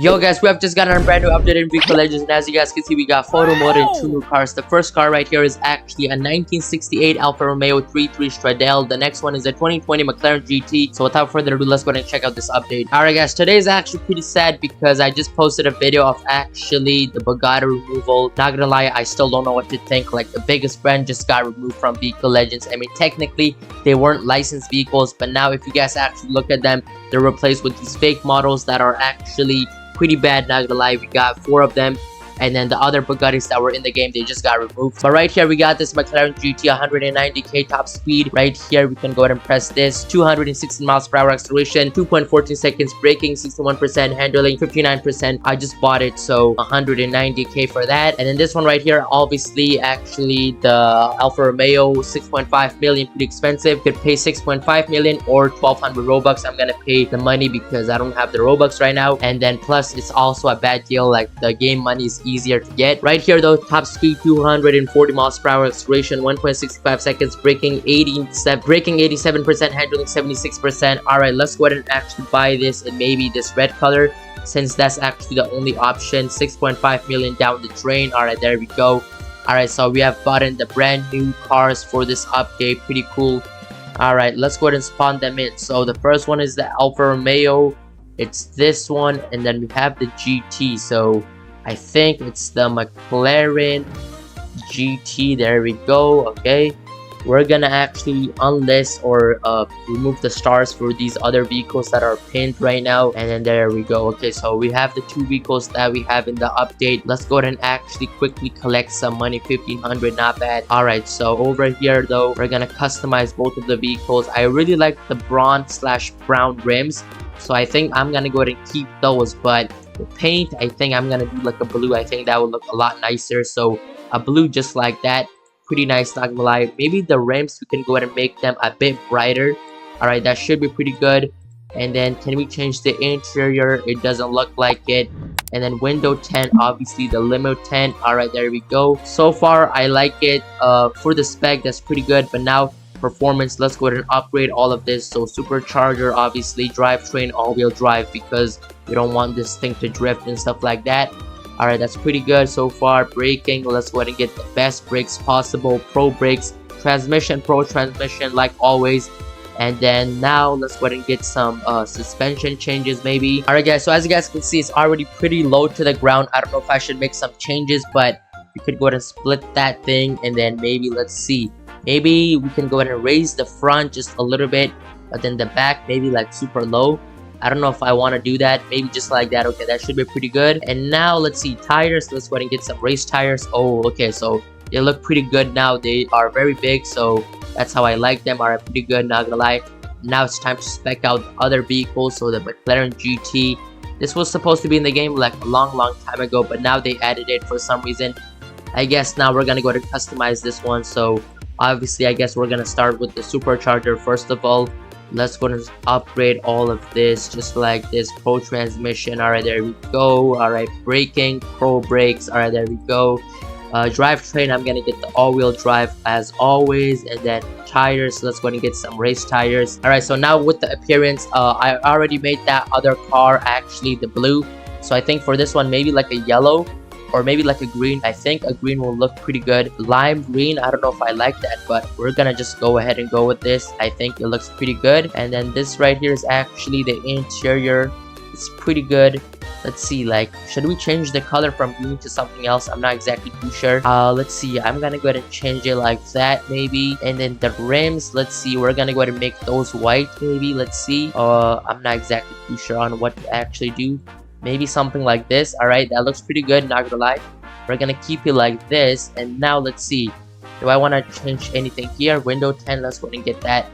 Yo guys, we have just gotten a brand new update in Vehicle Legends, and as you guys can see, we got photo mode and 2 new cars. The first car right here is actually a 1968 Alfa Romeo 33 Stradale. The next one is a 2020 McLaren GT. So without further ado, let's go ahead and check out this update. Alright guys, today is actually pretty sad because I just posted a video of actually the Bugatti removal. Not gonna lie, I still don't know what to think. Like, the biggest brand just got removed from Vehicle Legends. I mean, technically they weren't licensed vehicles, but now if you guys actually look at them, they're replaced with these fake models that are actually pretty bad. Not gonna lie, we got 4 of them, and then the other Bugattis that were in the game, they just got removed. But right here we got this McLaren GT 190k top speed. Right here we can go ahead and press this. 216 miles per hour acceleration, 2.14 seconds braking, 61% handling, 59%. I just bought it, so 190k for that. And then this one right here, obviously actually the Alfa Romeo 6.5 million, pretty expensive. Could pay 6.5 million or 1200 Robux. I'm gonna pay the money because I don't have the Robux right now, and then plus it's also a bad deal. Like, the game money is easier to get. Right here though, top speed 240 miles per hour acceleration, 1.65 seconds braking, 87% handling, 76%. All right, let's go ahead and actually buy this in maybe this red color, since that's actually the only option. 6.5 million down the drain. All right, there we go. All right, so we have gotten the brand new cars for this update. Pretty cool. All right, let's go ahead and spawn them in. So the first one is the Alfa Romeo. It's this one, and then we have the GT. So I think it's the McLaren GT. There we go. Okay, we're gonna actually unlist or remove the stars for these other vehicles that are pinned right now, and then there we go. Okay, so we have the 2 vehicles that we have in the update. Let's go ahead and actually quickly collect some money. 1500, not bad. All right, so over here though, we're gonna customize both of the vehicles. I really like the bronze/brown rims, so I think I'm gonna go ahead and keep those. But the paint, I think I'm gonna do like a blue. I think that would look a lot nicer, so a blue just like that. Pretty nice, not gonna lie. Maybe the rims, we can go ahead and make them a bit brighter. All right, that should be pretty good. And then can we change the interior? It doesn't look like it. And then window tint, obviously the limo tint. All right, there we go. So far I like it. For the spec, that's pretty good. But now performance, let's go ahead and upgrade all of this. So supercharger, obviously drivetrain, all-wheel drive, because we don't want this thing to drift and stuff like that. All right, that's pretty good so far. Braking, let's go ahead and get the best brakes possible. Pro brakes. Transmission, pro transmission like always. And then now let's go ahead and get some suspension changes maybe. All right guys, so as you guys can see, it's already pretty low to the ground. I don't know if I should make some changes, but we could go ahead and split that thing, and then maybe let's see, maybe we can go ahead and raise the front just a little bit, but then the back maybe like super low. I don't know if I want to do that. Maybe just like that. Okay, that should be pretty good. And now let's see, tires. Let's go ahead and get some race tires. Oh, okay, so they look pretty good now. They are very big, so that's how I like them. All right, pretty good, not gonna lie. Now it's time to spec out the other vehicles. So the McLaren GT, this was supposed to be in the game like a long time ago, but now they added it for some reason. I guess now we're gonna go to customize this one. So obviously I guess we're gonna start with the supercharger first of all. Let's go and upgrade all of this just like this. Pro transmission. All right, there we go. All right, braking, pro brakes. All right, there we go. Drivetrain, I'm gonna get the all-wheel drive as always. And then tires, let's go and get some race tires. All right, so now with the appearance, I already made that other car actually the blue, so I think for this one maybe like a yellow or maybe like a green. I think a green will look pretty good. Lime green, I don't know if I like that, but we're gonna just go ahead and go with this. I think it looks pretty good. And then this right here is actually the interior. It's pretty good. Let's see, like, should we change the color from green to something else? I'm not exactly too sure. Let's see, I'm gonna go ahead and change it like that maybe. And then the rims, let's see, we're gonna go ahead and make those white maybe. Let's see. I'm not exactly too sure on what to actually do. Maybe something like this. All right, that looks pretty good, not gonna lie. We're gonna keep it like this. And now let's see, do I want to change anything here? Window 10, let's go ahead and get that.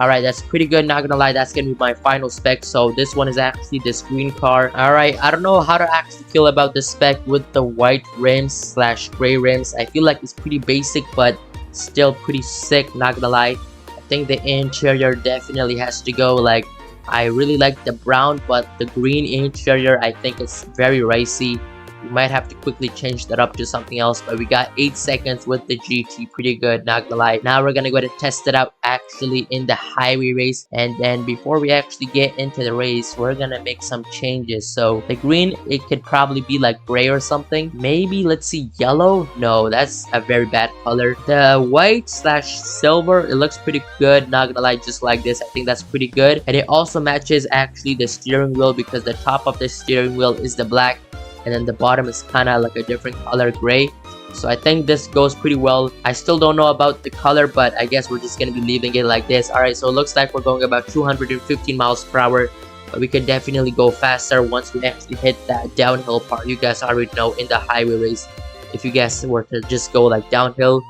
All right, that's pretty good, not gonna lie. That's gonna be my final spec. So this one is actually this green car. All right, I don't know how to actually feel about this spec with the white rims / gray rims. I feel like it's pretty basic, but still pretty sick, not gonna lie. I think the interior definitely has to go. Like, I really like the brown, but the green interior, I think it's very racy. We might have to quickly change that up to something else, but we got 8 seconds with the GT. Pretty good, not gonna lie. Now we're gonna go ahead and test it out actually in the highway race, and then before we actually get into the race, we're gonna make some changes. So the green, it could probably be like gray or something. Maybe let's see, yellow. No, that's a very bad color. The white slash silver, it looks pretty good, not gonna lie. Just like this, I think that's pretty good, and it also matches actually the steering wheel, because the top of the steering wheel is the black and then the bottom is kind of like a different color, gray. So I think this goes pretty well. I still don't know about the color, but I guess we're just gonna be leaving it like this. Alright, so it looks like we're going about 215 miles per hour, but we could definitely go faster once we actually hit that downhill part. You guys already know in the highway race, if you guys were to just go like downhill,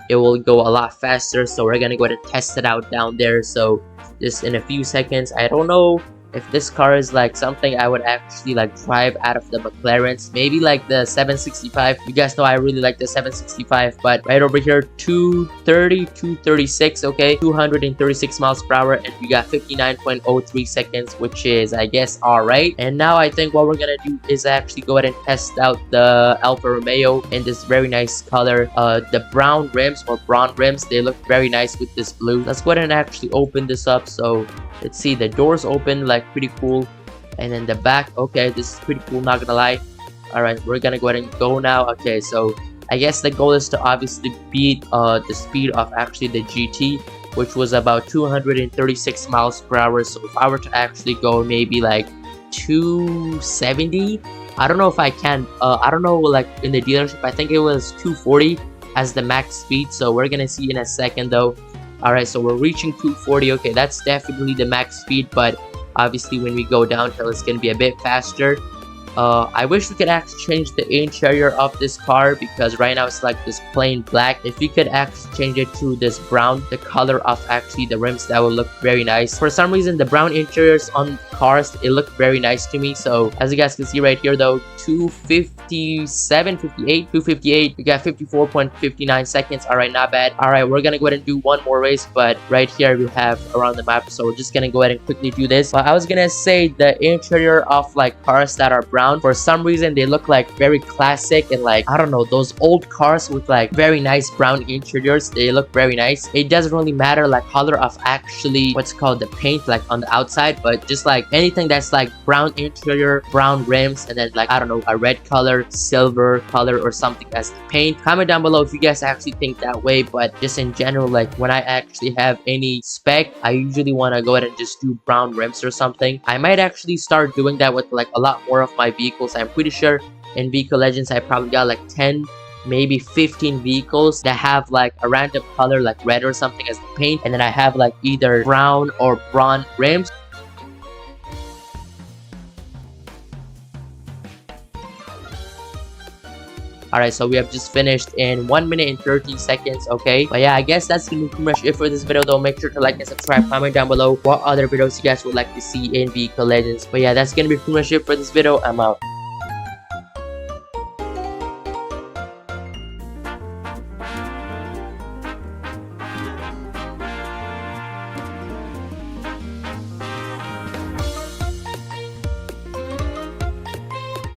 it will go a lot faster. So we're gonna go ahead and test it out down there. So just in a few seconds, I don't know if this car is like something I would actually like drive out of the McLarens. Maybe like the 765. You guys know I really like the 765, but right over here, 230, 236, okay, 236 miles per hour, and we got 59.03 seconds, which is, I guess, alright. And now I think what we're gonna do is actually go ahead and test out the Alfa Romeo in this very nice color. The brown rims or bronze rims, they look very nice with this blue. Let's go ahead and actually open this up. So let's see, the doors open, like pretty cool, and then the back, okay, this is pretty cool, not gonna lie. All right, we're gonna go ahead and go now. Okay, so I guess the goal is to obviously beat the speed of actually the GT, which was about 236 miles per hour. So if I were to actually go maybe like 270, I don't know if I can, I don't know, like in the dealership I think it was 240 as the max speed. So we're gonna see in a second though. Alright, so we're reaching 240. Okay, that's definitely the max speed, but obviously when we go downhill, it's going to be a bit faster. I wish we could actually change the interior of this car, because right now it's like this plain black. If we could actually change it to this brown, the color of actually the rims, that would look very nice. For some reason, the brown interiors on cars, it looked very nice to me. So as you guys can see right here though, 257, 58, 258, we got 54.59 seconds. All right, not bad. All right, we're gonna go ahead and do one more race, but right here we have around the map, so we're just gonna go ahead and quickly do this. But I was gonna say the interior of like cars that are brown, for some reason they look like very classic, and like, I don't know, those old cars with like very nice brown interiors, they look very nice. It doesn't really matter like color of actually what's called the paint like on the outside, but just like anything that's like brown interior, brown rims, and then like, I don't know, a red color, silver color or something as the paint. Comment down below if you guys actually think that way. But just in general, like when I actually have any spec, I usually want to go ahead and just do brown rims or something. I might actually start doing that with like a lot more of my vehicles. I'm pretty sure in Vehicle Legends I probably got like 10, maybe 15 vehicles that have like a random color like red or something as the paint, and then I have like either brown or bronze rims. Alright, so we have just finished in 1 minute and 13 seconds, okay? But yeah, I guess that's gonna be pretty much it for this video though. Make sure to like and subscribe, comment down below what other videos you guys would like to see in Vehicle Legends. But yeah, that's gonna be pretty much it for this video. I'm out.